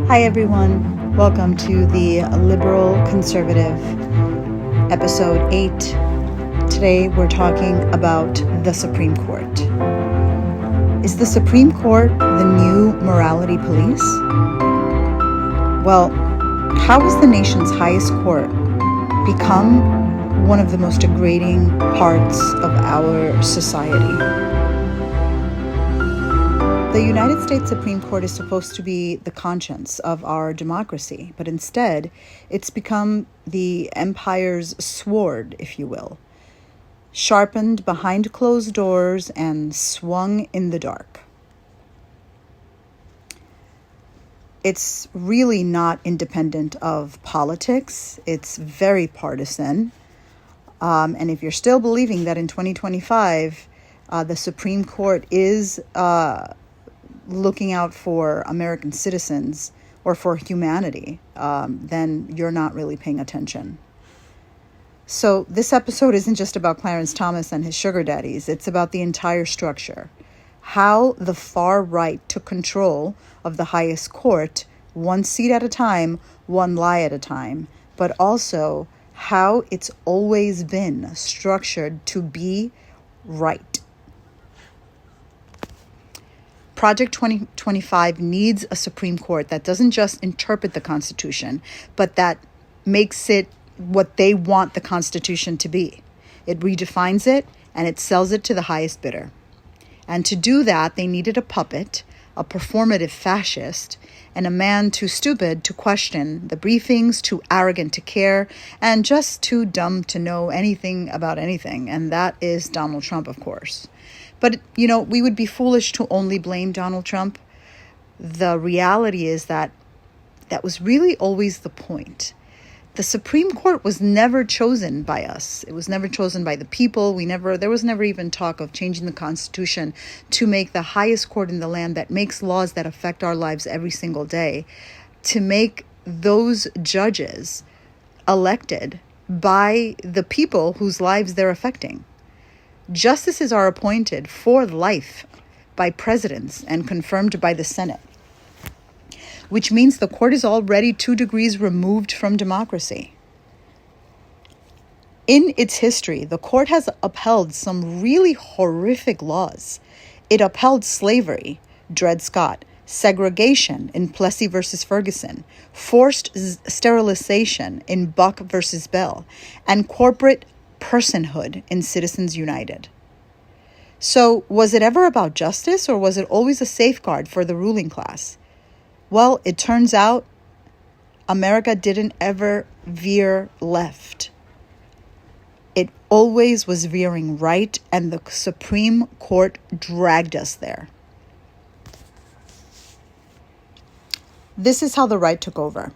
Hi everyone, welcome to the Liberal Conservative, episode 8. Today we're talking about the Supreme Court. Is the Supreme Court the new morality police? Well, how has the nation's highest court become one of the most degrading parts of our society? The United States Supreme Court is supposed to be the conscience of our democracy, but instead, it's become the empire's sword, if you will, sharpened behind closed doors and swung in the dark. It's really not independent of politics. It's very partisan. And if you're still believing that in 2025, the Supreme Court is looking out for American citizens or for humanity, then you're not really paying attention. So this episode isn't just about Clarence Thomas and his sugar daddies. It's about the entire structure. How the far right took control of the highest court, one seat at a time, one lie at a time, but also how it's always been structured to be right. Project 2025 needs a Supreme Court that doesn't just interpret the Constitution, but that makes it what they want the Constitution to be. It redefines it and it sells it to the highest bidder. And to do that, they needed a puppet, a performative fascist, and a man too stupid to question the briefings, too arrogant to care, and just too dumb to know anything about anything. And that is Donald Trump, of course. But, we would be foolish to only blame Donald Trump. The reality is that was really always the point. The Supreme Court was never chosen by us. It was never chosen by the people. There was never even talk of changing the Constitution to make the highest court in the land that makes laws that affect our lives every single day, to make those judges elected by the people whose lives they're affecting. Justices are appointed for life by presidents and confirmed by the Senate, which means the court is already 2 degrees removed from democracy. In its history, the court has upheld some really horrific laws. It upheld slavery, Dred Scott, segregation in Plessy versus Ferguson, forced sterilization in Buck versus Bell, and corporate personhood in Citizens United. So, was it ever about justice, or was it always a safeguard for the ruling class? Well, it turns out America didn't ever veer left. It always was veering right, and the Supreme Court dragged us there. This is how the right took over.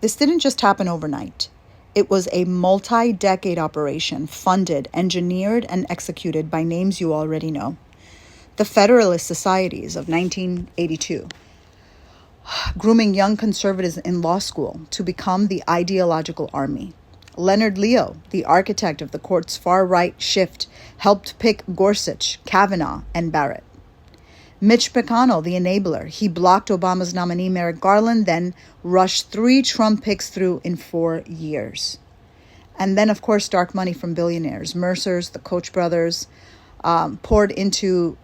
This didn't just happen overnight. It was a multi-decade operation, funded, engineered, and executed by names you already know. The Federalist Societies of 1982, grooming young conservatives in law school to become the ideological army. Leonard Leo, the architect of the court's far-right shift, helped pick Gorsuch, Kavanaugh, and Barrett. Mitch McConnell, the enabler, he blocked Obama's nominee Merrick Garland, then rushed 3 Trump picks through in 4 years. And then, of course, dark money from billionaires, Mercers, the Koch brothers, poured into,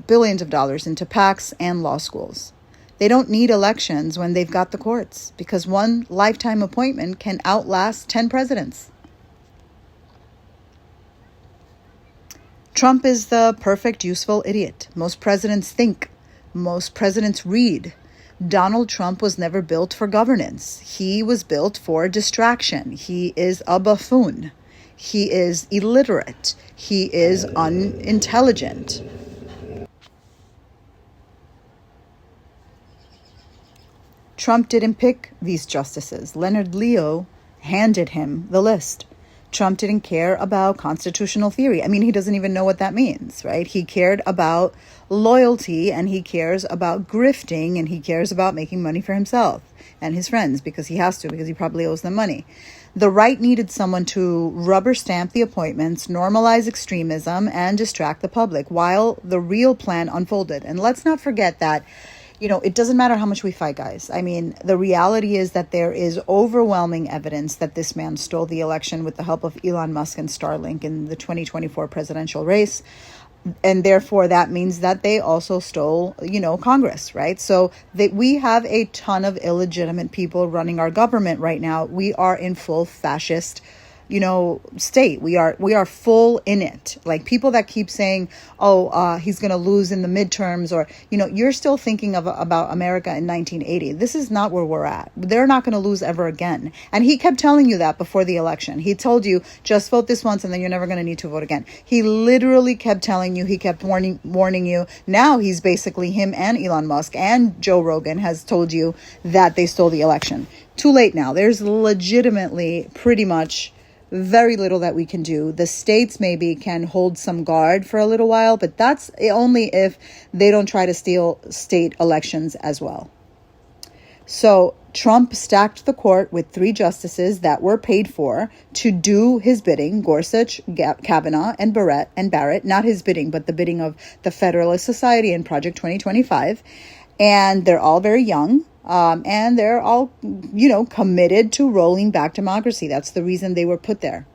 billions of dollars into PACs and law schools. They don't need elections when they've got the courts, because one lifetime appointment can outlast 10 presidents. Trump is the perfect, useful idiot. Most presidents think. Most presidents read. Donald Trump was never built for governance. He was built for distraction. He is a buffoon. He is illiterate. He is unintelligent. Trump didn't pick these justices. Leonard Leo handed him the list. Trump didn't care about constitutional theory. He doesn't even know what that means, right? He cared about loyalty, and he cares about grifting, and he cares about making money for himself and his friends because he has to, because he probably owes them money. The right needed someone to rubber stamp the appointments, normalize extremism, and distract the public while the real plan unfolded. And let's not forget that It doesn't matter how much we fight, guys. I mean, the reality is that there is overwhelming evidence that this man stole the election with the help of Elon Musk and Starlink in the 2024 presidential race. And therefore, that means that they also stole, Congress, right? So we have a ton of illegitimate people running our government right now. We are in full fascist state. We are full in it. Like people that keep saying, he's going to lose in the midterms, or, you're still thinking about America in 1980. This is not where we're at. They're not going to lose ever again. And he kept telling you that before the election. He told you, just vote this once and then you're never going to need to vote again. He literally kept telling you, he kept warning you. Now he's basically, him and Elon Musk and Joe Rogan has told you that they stole the election. Too late now. There's legitimately pretty much very little that we can do. The states maybe can hold some guard for a little while, but that's only if they don't try to steal state elections as well. So Trump stacked the court with 3 justices that were paid for to do his bidding: Gorsuch, Kavanaugh, and Barrett. Not his bidding, but the bidding of the Federalist Society and Project 2025. And they're all very young. And they're all, committed to rolling back democracy. That's the reason they were put there.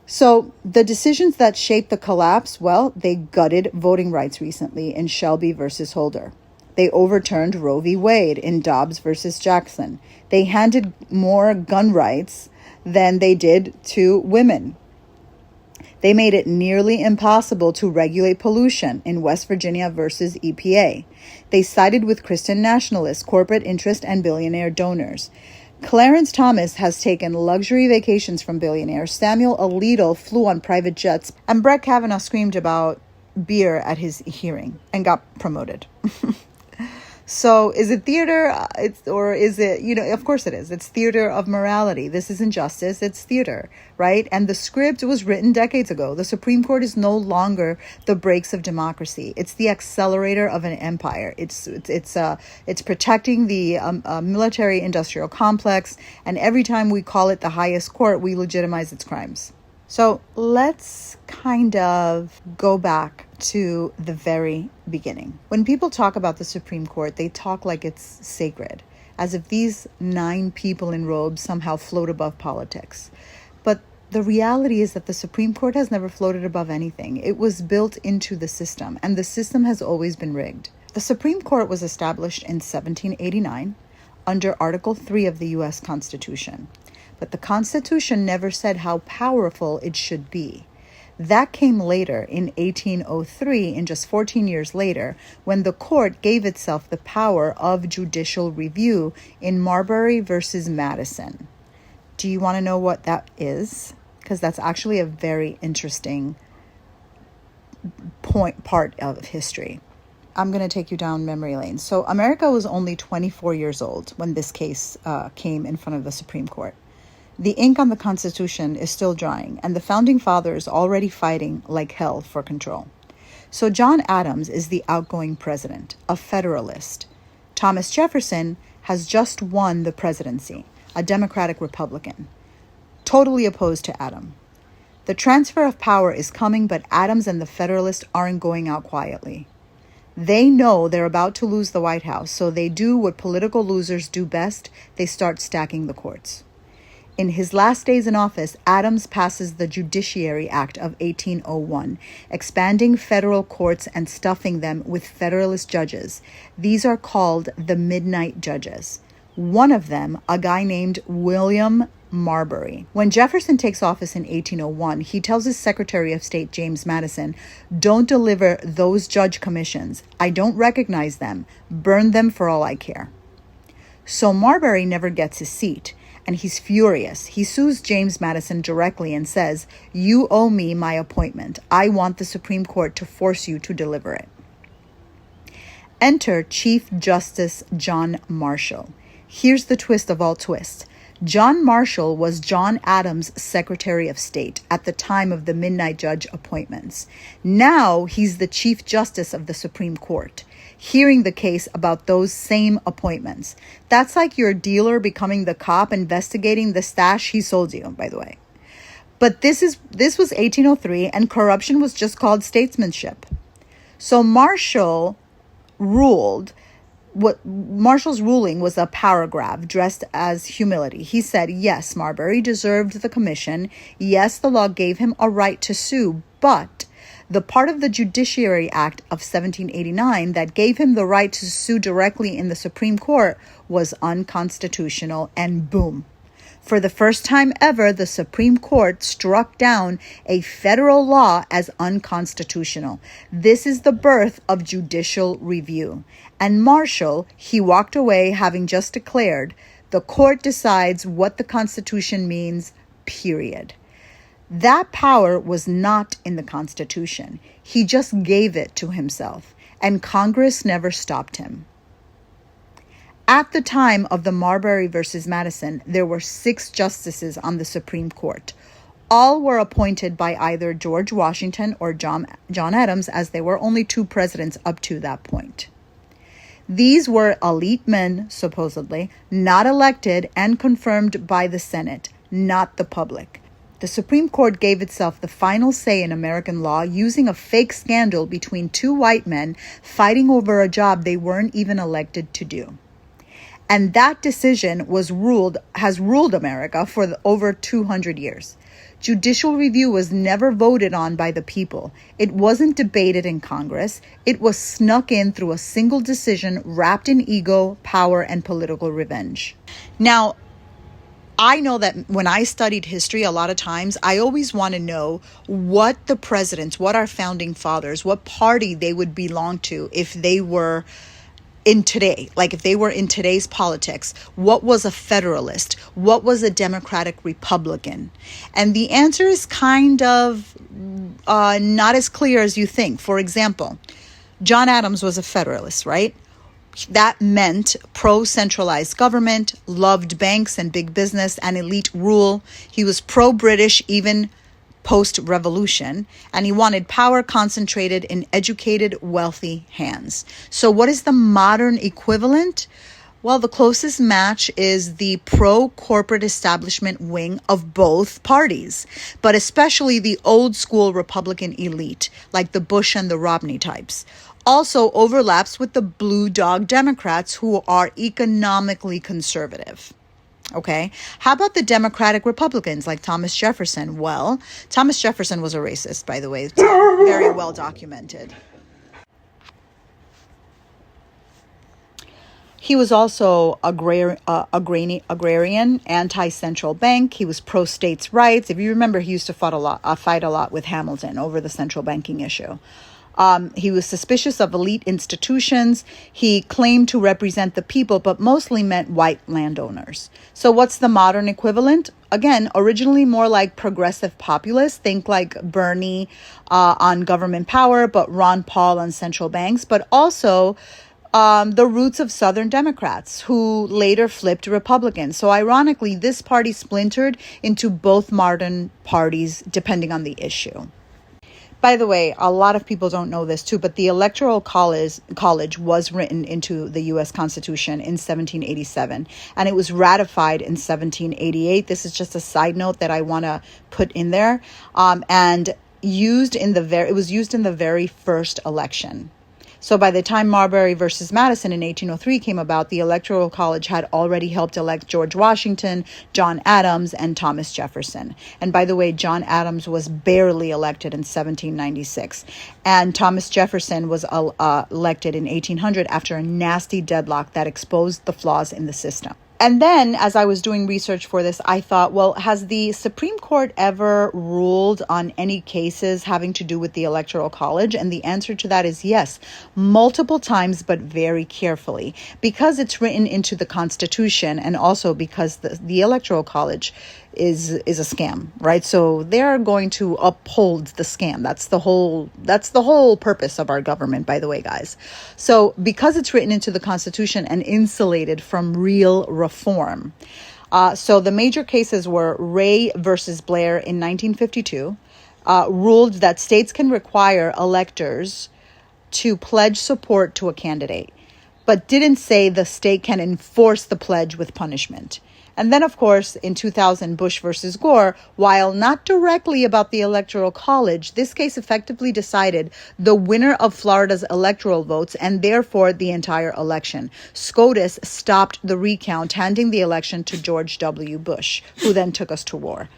So the decisions that shaped the collapse, well, they gutted voting rights recently in Shelby versus Holder. They overturned Roe v. Wade in Dobbs versus Jackson. They handed more gun rights than they did to women. They made it nearly impossible to regulate pollution in West Virginia versus EPA. They sided with Christian nationalists, corporate interest, and billionaire donors. Clarence Thomas has taken luxury vacations from billionaires. Samuel Alito flew on private jets. And Brett Kavanaugh screamed about beer at his hearing and got promoted. So is it theater? Or is it, of course it is. It's theater of morality. This isn't justice. It's theater, right? And the script was written decades ago. The Supreme Court is no longer the brakes of democracy. It's the accelerator of an empire. It's protecting the military industrial complex. And every time we call it the highest court, we legitimize its crimes. So let's kind of go back to the very beginning. When people talk about the Supreme Court, they talk like it's sacred, as if these 9 people in robes somehow float above politics. But the reality is that the Supreme Court has never floated above anything. It was built into the system, and the system has always been rigged. The Supreme Court was established in 1789 under Article 3 of the U.S. Constitution. But the Constitution never said how powerful it should be. That came later in 1803, and just 14 years later, when the court gave itself the power of judicial review in Marbury versus Madison. Do you want to know what that is? Because that's actually a very interesting part of history. I'm going to take you down memory lane. So America was only 24 years old when this case came in front of the Supreme Court. The ink on the Constitution is still drying, and the Founding Fathers already fighting like hell for control. So John Adams is the outgoing president, a Federalist. Thomas Jefferson has just won the presidency, a Democratic Republican, totally opposed to Adam. The transfer of power is coming, but Adams and the Federalists aren't going out quietly. They know they're about to lose the White House, so they do what political losers do best. They start stacking the courts. In his last days in office, Adams passes the Judiciary Act of 1801, expanding federal courts and stuffing them with Federalist judges. These are called the Midnight Judges. One of them, a guy named William Marbury. When Jefferson takes office in 1801, he tells his Secretary of State, James Madison, "Don't deliver those judge commissions. I don't recognize them. Burn them for all I care." So Marbury never gets his seat. And he's furious. He sues James Madison directly and says, "You owe me my appointment. I want the Supreme Court to force you to deliver it." Enter Chief Justice John Marshall. Here's the twist of all twists. John Marshall was John Adams' Secretary of State at the time of the Midnight Judge appointments. Now he's the Chief Justice of the Supreme Court, hearing the case about those same appointments. That's like your dealer becoming the cop investigating the stash he sold you, by the way. But this was 1803, and corruption was just called statesmanship. So Marshall ruled What Marshall's ruling was a power grab dressed as humility. He said, yes, Marbury deserved the commission. Yes, the law gave him a right to sue, but the part of the Judiciary Act of 1789 that gave him the right to sue directly in the Supreme Court was unconstitutional, and boom. For the first time ever, the Supreme Court struck down a federal law as unconstitutional. This is the birth of judicial review. And Marshall, he walked away having just declared, the court decides what the Constitution means, period. That power was not in the Constitution. He just gave it to himself, and Congress never stopped him. At the time of the Marbury versus Madison, there were 6 justices on the Supreme Court. All were appointed by either George Washington or John Adams, as there were only 2 presidents up to that point. These were elite men, supposedly, not elected and confirmed by the Senate, not the public. The Supreme Court gave itself the final say in American law using a fake scandal between 2 white men fighting over a job they weren't even elected to do. And that decision has ruled America for over 200 years. Judicial review was never voted on by the people. It wasn't debated in Congress. It was snuck in through a single decision wrapped in ego, power, and political revenge. Now, I know that when I studied history, a lot of times, I always want to know what the presidents, what our founding fathers, what party they would belong to if they were in today, like if they were in today's politics. What was a Federalist? What was a Democratic Republican? And the answer is kind of not as clear as you think. For example, John Adams was a Federalist, right? That meant pro-centralized government, loved banks and big business and elite rule. He was pro-British, even post-revolution, and he wanted power concentrated in educated, wealthy hands. So what is the modern equivalent? Well, the closest match is the pro-corporate establishment wing of both parties, but especially the old school Republican elite, like the Bush and the Romney types. Also overlaps with the blue dog Democrats who are economically conservative. Okay, how about the Democratic Republicans like Thomas Jefferson? Well, Thomas Jefferson was a racist, by the way. It's very well documented. He was also agrarian, anti-central bank. He was pro-states' rights. If you remember, he used to fight a lot with Hamilton over the central banking issue. He was suspicious of elite institutions. He claimed to represent the people, but mostly meant white landowners. So what's the modern equivalent? Again, originally more like progressive populists. Think like Bernie on government power, but Ron Paul on central banks, but also the roots of Southern Democrats who later flipped Republicans. So ironically, this party splintered into both modern parties depending on the issue. By the way, a lot of people don't know this too, but the Electoral College was written into the U.S. Constitution in 1787, and it was ratified in 1788. This is just a side note that I want to put in there, and it was used in the very first election. So by the time Marbury versus Madison in 1803 came about, the Electoral College had already helped elect George Washington, John Adams, and Thomas Jefferson. And by the way, John Adams was barely elected in 1796. And Thomas Jefferson was elected in 1800 after a nasty deadlock that exposed the flaws in the system. And then, as I was doing research for this, I thought, well, has the Supreme Court ever ruled on any cases having to do with the Electoral College? And the answer to that is yes, multiple times, but very carefully, because it's written into the Constitution, and also because the Electoral College is a scam, right? So they're going to uphold the scam. That's the whole purpose of our government, by the way, guys. So because it's written into the Constitution and insulated from real reform. So the major cases were Ray versus Blair in 1952, ruled that states can require electors to pledge support to a candidate, but didn't say the state can enforce the pledge with punishment. And then, of course, in 2000, Bush versus Gore, while not directly about the Electoral College, this case effectively decided the winner of Florida's electoral votes and therefore the entire election. SCOTUS stopped the recount, handing the election to George W. Bush, who then took us to war.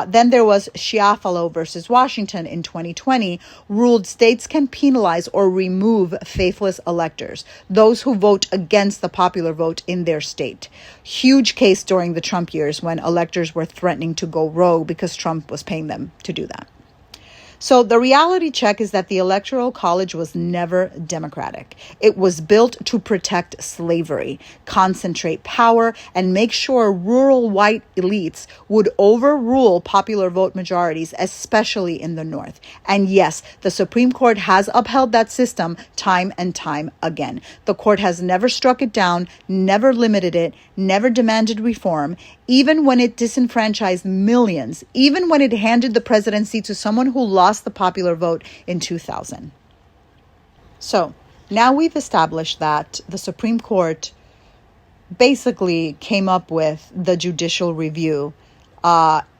Then there was Schiaffalo versus Washington in 2020, ruled states can penalize or remove faithless electors, those who vote against the popular vote in their state. Huge case during the Trump years when electors were threatening to go rogue because Trump was paying them to do that. So the reality check is that the Electoral College was never democratic. It was built to protect slavery, concentrate power, and make sure rural white elites would overrule popular vote majorities, especially in the North. And yes, the Supreme Court has upheld that system time and time again. The court has never struck it down, never limited it, never demanded reform, even when it disenfranchised millions, even when it handed the presidency to someone who lost the popular vote in 2000. So now we've established that the Supreme Court basically came up with the judicial review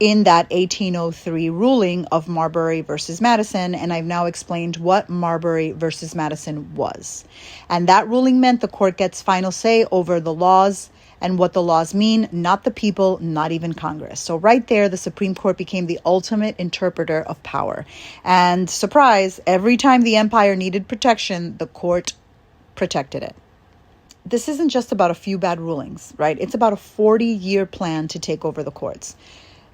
in that 1803 ruling of Marbury versus Madison, and I've now explained what Marbury versus Madison was. And that ruling meant the court gets final say over the laws and what the laws mean, not the people, not even Congress. So right there, the Supreme Court became the ultimate interpreter of power. And surprise, every time the empire needed protection, the court protected it. This isn't just about a few bad rulings, right? It's about a 40-year plan to take over the courts.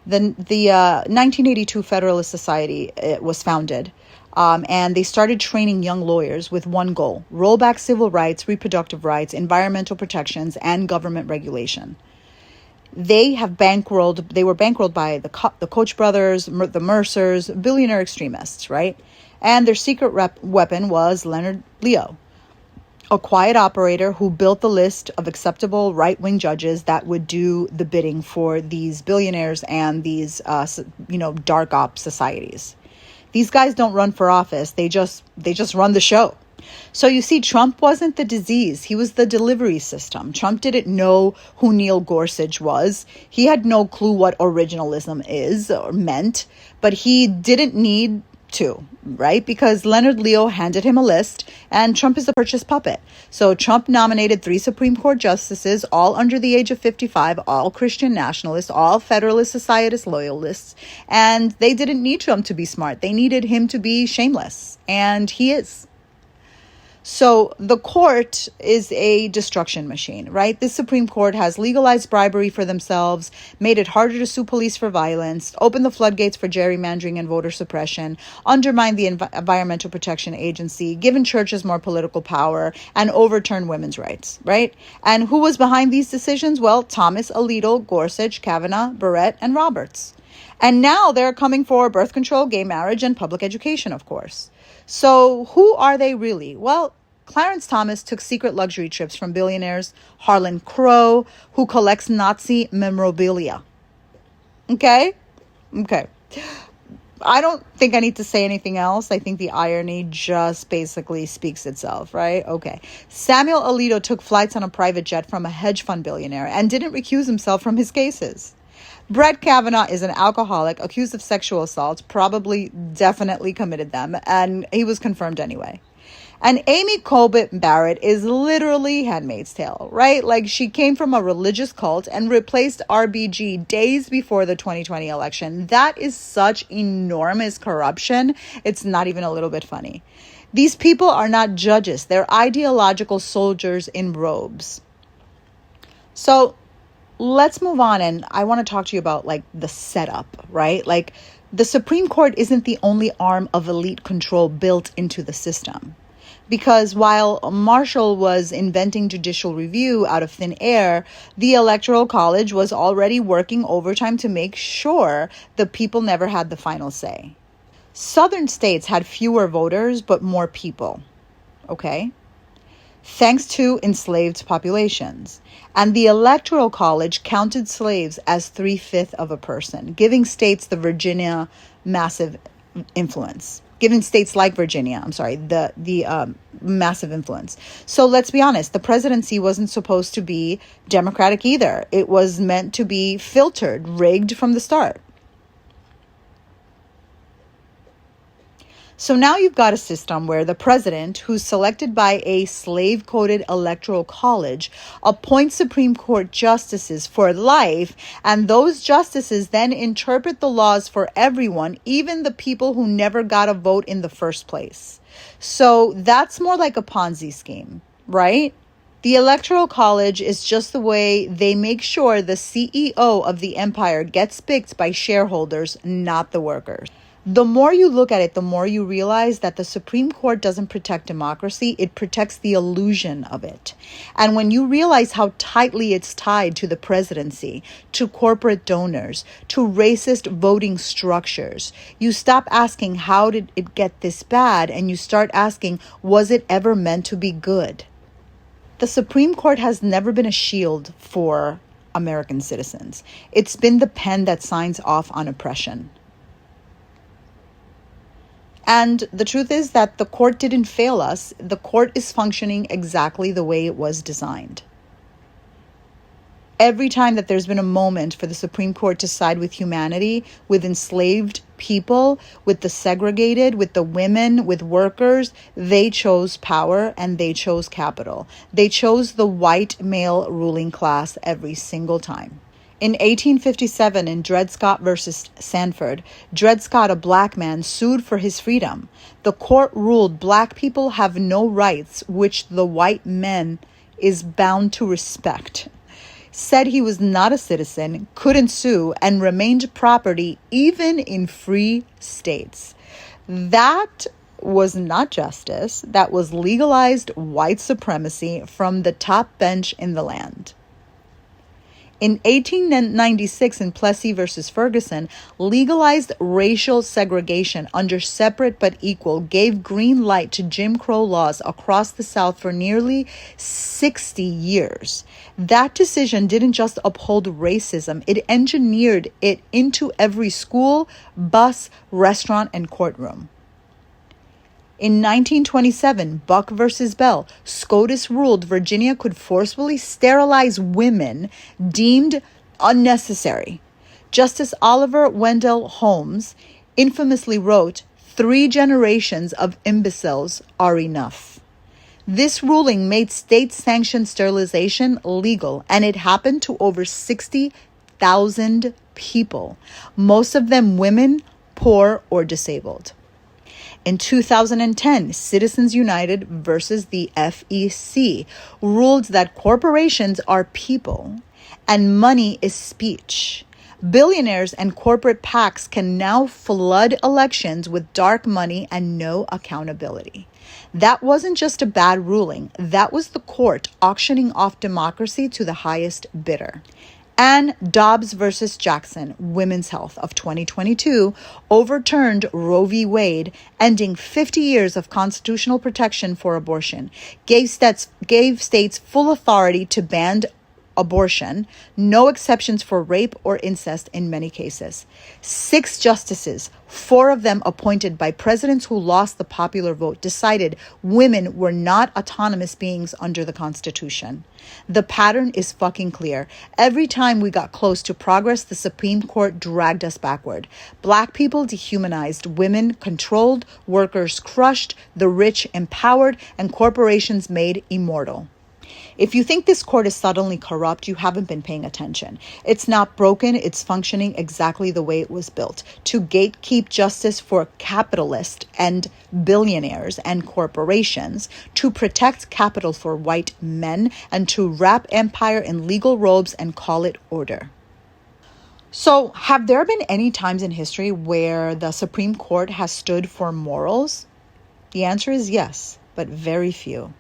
The 1982 Federalist Society was founded, and they started training young lawyers with one goal: roll back civil rights, reproductive rights, environmental protections, and government regulation. They were bankrolled by the Koch brothers, the Mercers, billionaire extremists, right? And their secret weapon was Leonard Leo, a quiet operator who built the list of acceptable right-wing judges that would do the bidding for these billionaires and these, dark ops societies. These guys don't run for office. They just run the show. So you see, Trump wasn't the disease. He was the delivery system. Trump didn't know who Neil Gorsuch was. He had no clue what originalism is or meant, but he didn't need to, right? Because Leonard Leo handed him a list and Trump is a purchase puppet. So Trump nominated 3 Supreme Court justices, all under the age of 55, all Christian nationalists, all Federalist Societist loyalists. And they didn't need Trump to be smart. They needed him to be shameless. And he is. So the court is a destruction machine, right? This Supreme Court has legalized bribery for themselves, made it harder to sue police for violence, opened the floodgates for gerrymandering and voter suppression, undermined the Environmental Protection Agency, given churches more political power, and overturned women's rights, right? And who was behind these decisions? Well, Thomas, Alito, Gorsuch, Kavanaugh, Barrett, and Roberts. And now they're coming for birth control, gay marriage, and public education, of course. So who are they really? Well, Clarence Thomas took secret luxury trips from billionaires. Harlan Crow, who collects Nazi memorabilia. Okay. I don't think I need to say anything else. I think the irony just basically speaks itself, right? Okay. Samuel Alito took flights on a private jet from a hedge fund billionaire and didn't recuse himself from his cases. Brett Kavanaugh is an alcoholic accused of sexual assault, definitely committed them, and he was confirmed anyway. And Amy Colbert Barrett is literally Handmaid's Tale, right? Like, she came from a religious cult and replaced RBG days before the 2020 election. That is such enormous corruption. It's not even a little bit funny. These people are not judges. They're ideological soldiers in robes. So let's move on, and I want to talk to you about the setup, right? The Supreme Court isn't the only arm of elite control built into the system. Because while Marshall was inventing judicial review out of thin air, the Electoral College was already working overtime to make sure the people never had the final say. Southern states had fewer voters, but more people. Okay? Thanks to enslaved populations. And the Electoral College counted slaves as 3/5 of a person, giving states the Virginia massive influence. given states like Virginia, the massive influence. So let's be honest, the presidency wasn't supposed to be Democratic either. It was meant to be filtered, rigged from the start. So now you've got a system where the president, who's selected by a slave-coded electoral college, appoints Supreme Court justices for life, and those justices then interpret the laws for everyone, even the people who never got a vote in the first place. So that's more like a Ponzi scheme, right? The Electoral College is just the way they make sure the CEO of the empire gets picked by shareholders, not the workers. The more you look at it, the more you realize that the Supreme Court doesn't protect democracy, it protects the illusion of it. And when you realize how tightly it's tied to the presidency, to corporate donors, to racist voting structures, you stop asking, how did it get this bad? And you start asking, was it ever meant to be good? The Supreme Court has never been a shield for American citizens. It's been the pen that signs off on oppression. And the truth is that the court didn't fail us. The court is functioning exactly the way it was designed. Every time that there's been a moment for the Supreme Court to side with humanity, with enslaved people, with the segregated, with the women, with workers, they chose power and they chose capital. They chose the white male ruling class every single time. In 1857, in Dred Scott versus Sanford, Dred Scott, a black man, sued for his freedom. The court ruled black people have no rights which the white man is bound to respect. Said he was not a citizen, couldn't sue, and remained property even in free states. That was not justice. That was legalized white supremacy from the top bench in the land. In 1896, in Plessy versus Ferguson, legalized racial segregation under separate but equal, gave green light to Jim Crow laws across the South for nearly 60 years. That decision didn't just uphold racism, it engineered it into every school, bus, restaurant, and courtroom. In 1927, Buck versus Bell, SCOTUS ruled Virginia could forcefully sterilize women deemed unnecessary. Justice Oliver Wendell Holmes infamously wrote, "3 generations of imbeciles are enough." This ruling made state-sanctioned sterilization legal, and it happened to over 60,000 people, most of them women, poor, or disabled. In 2010, Citizens United versus the FEC ruled that corporations are people and money is speech. Billionaires and corporate PACs can now flood elections with dark money and no accountability. That wasn't just a bad ruling. That was the court auctioning off democracy to the highest bidder. And Dobbs versus Jackson, Women's Health of 2022, overturned Roe v. Wade, ending 50 years of constitutional protection for abortion, gave states full authority to ban abortion, no exceptions for rape or incest in many cases. 6 justices, 4 of them appointed by presidents who lost the popular vote, decided women were not autonomous beings under the Constitution. The pattern is fucking clear. Every time we got close to progress, the Supreme Court dragged us backward. Black people dehumanized, women controlled, workers crushed, the rich empowered, and corporations made immortal. If you think this court is suddenly corrupt, you haven't been paying attention. It's not broken. It's functioning exactly the way it was built, to gatekeep justice for capitalists and billionaires and corporations, to protect capital for white men, and to wrap empire in legal robes and call it order. So, have there been any times in history where the Supreme Court has stood for morals? The answer is yes, but very few.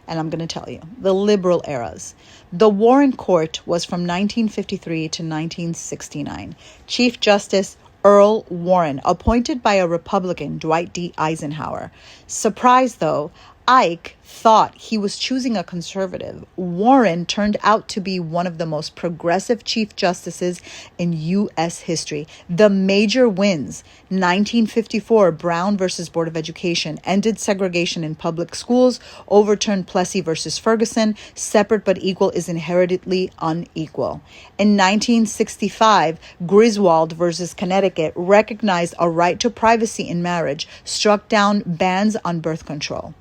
And I'm going to tell you, the liberal eras. The Warren Court was from 1953 to 1969. Chief Justice Earl Warren, appointed by a Republican, Dwight D. Eisenhower. Surprise, though, Ike thought he was choosing a conservative, Warren turned out to be one of the most progressive Chief Justices in U.S. history. The major wins: 1954 Brown versus Board of Education ended segregation in public schools, overturned Plessy versus Ferguson, separate but equal is inherently unequal. In 1965, Griswold versus Connecticut recognized a right to privacy in marriage, struck down bans on birth control.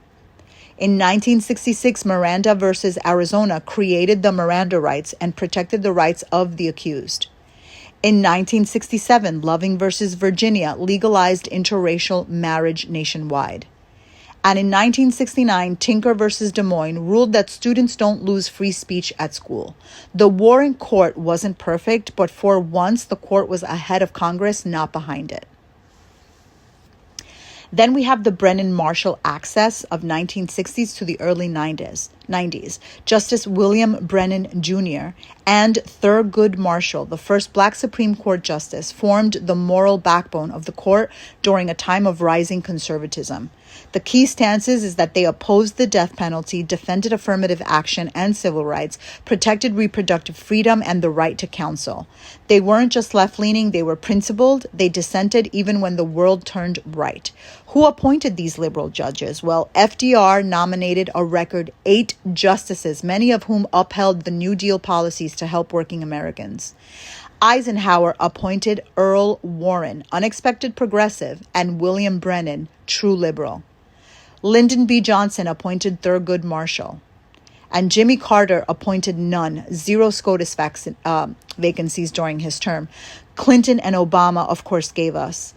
In 1966, Miranda versus Arizona created the Miranda rights and protected the rights of the accused. In 1967, Loving versus Virginia legalized interracial marriage nationwide. And in 1969, Tinker versus Des Moines ruled that students don't lose free speech at school. The Warren court wasn't perfect, but for once, the court was ahead of Congress, not behind it. Then we have the Brennan-Marshall access of 1960s to the early 90s. Justice William Brennan Jr. and Thurgood Marshall, the first Black Supreme Court justice, formed the moral backbone of the court during a time of rising conservatism. The key stances is that they opposed the death penalty, defended affirmative action and civil rights, protected reproductive freedom and the right to counsel. They weren't just left-leaning, they were principled. They dissented even when the world turned right. Who appointed these liberal judges? Well, FDR nominated a record 8 justices, many of whom upheld the New Deal policies to help working Americans. Eisenhower appointed Earl Warren, unexpected progressive, and William Brennan, true liberal. Lyndon B. Johnson appointed Thurgood Marshall. And Jimmy Carter appointed none, 0 SCOTUS vacancies during his term. Clinton and Obama, of course, gave us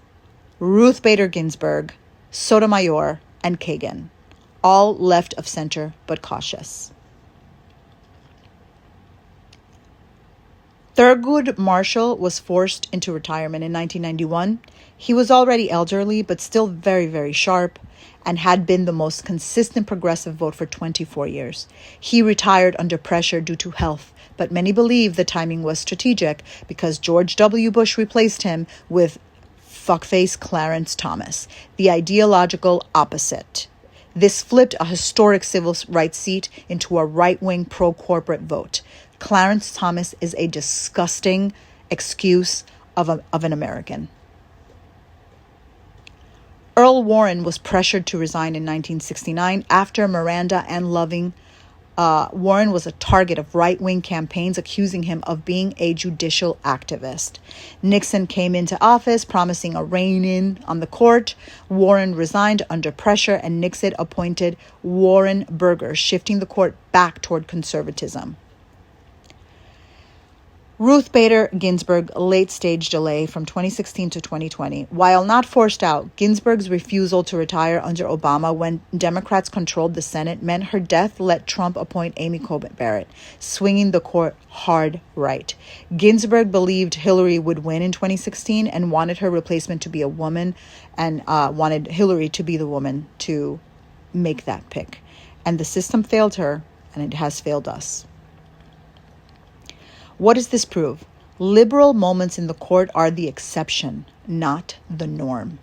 Ruth Bader Ginsburg, Sotomayor, and Kagan, all left of center but cautious. Thurgood Marshall was forced into retirement in 1991. He was already elderly, but still very, very sharp, and had been the most consistent progressive vote for 24 years. He retired under pressure due to health, but many believe the timing was strategic because George W. Bush replaced him with fuckface Clarence Thomas, the ideological opposite. This flipped a historic civil rights seat into a right-wing pro-corporate vote. Clarence Thomas is a disgusting excuse of an American. Earl Warren was pressured to resign in 1969 after Miranda and Loving. Warren was a target of right-wing campaigns accusing him of being a judicial activist. Nixon came into office promising a rein-in on the court. Warren resigned under pressure, and Nixon appointed Warren Burger, shifting the court back toward conservatism. Ruth Bader Ginsburg late-stage delay from 2016 to 2020. While not forced out, Ginsburg's refusal to retire under Obama when Democrats controlled the Senate meant her death let Trump appoint Amy Coney Barrett, swinging the court hard right. Ginsburg believed Hillary would win in 2016 and wanted her replacement to be a woman, and wanted Hillary to be the woman to make that pick. And the system failed her, and it has failed us. What does this prove? Liberal moments in the court are the exception, not the norm.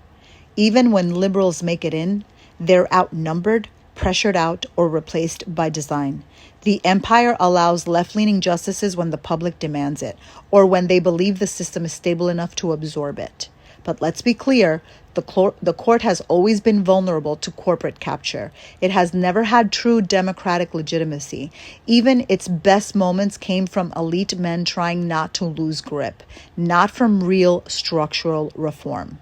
Even when liberals make it in, they're outnumbered, pressured out, or replaced by design. The empire allows left-leaning justices when the public demands it, or when they believe the system is stable enough to absorb it. But let's be clear, the court has always been vulnerable to corporate capture. It has never had true democratic legitimacy. Even its best moments came from elite men trying not to lose grip, not from real structural reform.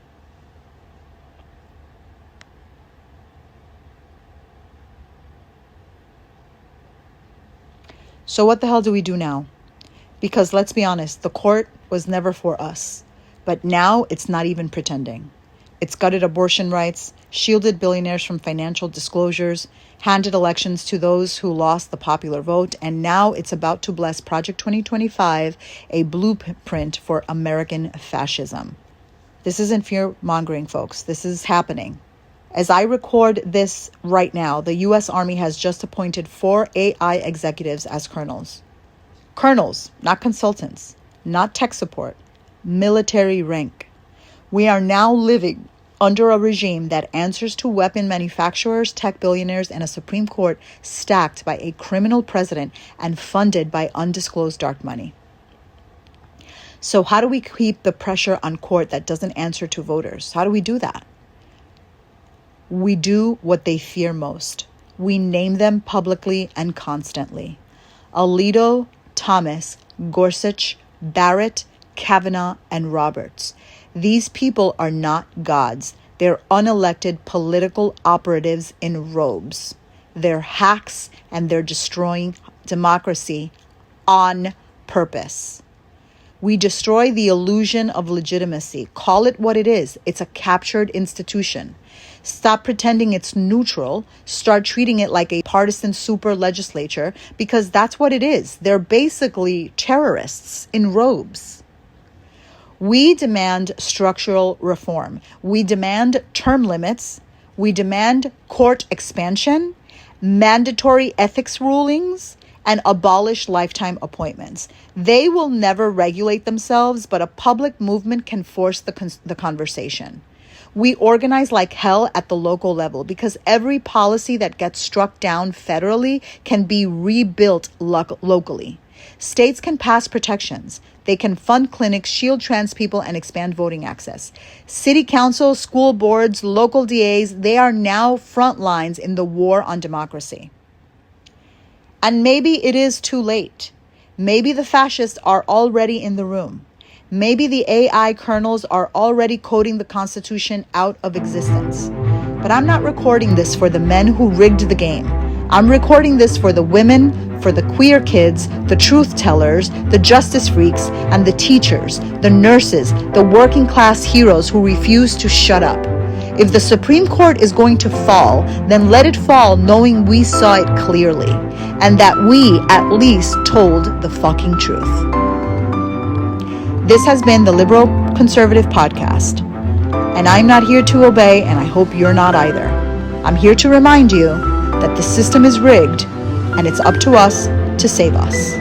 So what the hell do we do now? Because let's be honest, the court was never for us. But now it's not even pretending. It's gutted abortion rights, shielded billionaires from financial disclosures, handed elections to those who lost the popular vote, and now it's about to bless Project 2025, a blueprint for American fascism. This isn't fear-mongering, folks. This is happening. As I record this right now, the U.S. Army has just appointed 4 AI executives as colonels. Colonels, not consultants, not tech support, military rank. We are now living under a regime that answers to weapon manufacturers, tech billionaires, and a Supreme Court stacked by a criminal president and funded by undisclosed dark money. So how do we keep the pressure on court that doesn't answer to voters? How do we do that? We do what they fear most. We name them publicly and constantly. Alito, Thomas, Gorsuch, Barrett, Kavanaugh, and Roberts. These people are not gods. They're unelected political operatives in robes. They're hacks, and they're destroying democracy on purpose. We destroy the illusion of legitimacy. Call it what it is. It's a captured institution. Stop pretending it's neutral. Start treating it like a partisan super legislature, because that's what it is. They're basically terrorists in robes. We demand structural reform. We demand term limits. We demand court expansion, mandatory ethics rulings, and abolish lifetime appointments. They will never regulate themselves, but a public movement can force the conversation. We organize like hell at the local level, because every policy that gets struck down federally can be rebuilt locally. States can pass protections. They can fund clinics, shield trans people, and expand voting access. City councils, school boards, local DAs, they are now front lines in the war on democracy. And maybe it is too late. Maybe the fascists are already in the room. Maybe the AI kernels are already coding the Constitution out of existence. But I'm not recording this for the men who rigged the game. I'm recording this for the women, for the queer kids, the truth tellers, the justice freaks, and the teachers, the nurses, the working class heroes who refuse to shut up. If the Supreme Court is going to fall, then let it fall knowing we saw it clearly, and that we at least told the fucking truth. This has been the Liberal Conservative Podcast, and I'm not here to obey, and I hope you're not either. I'm here to remind you that the system is rigged, and it's up to us to save us.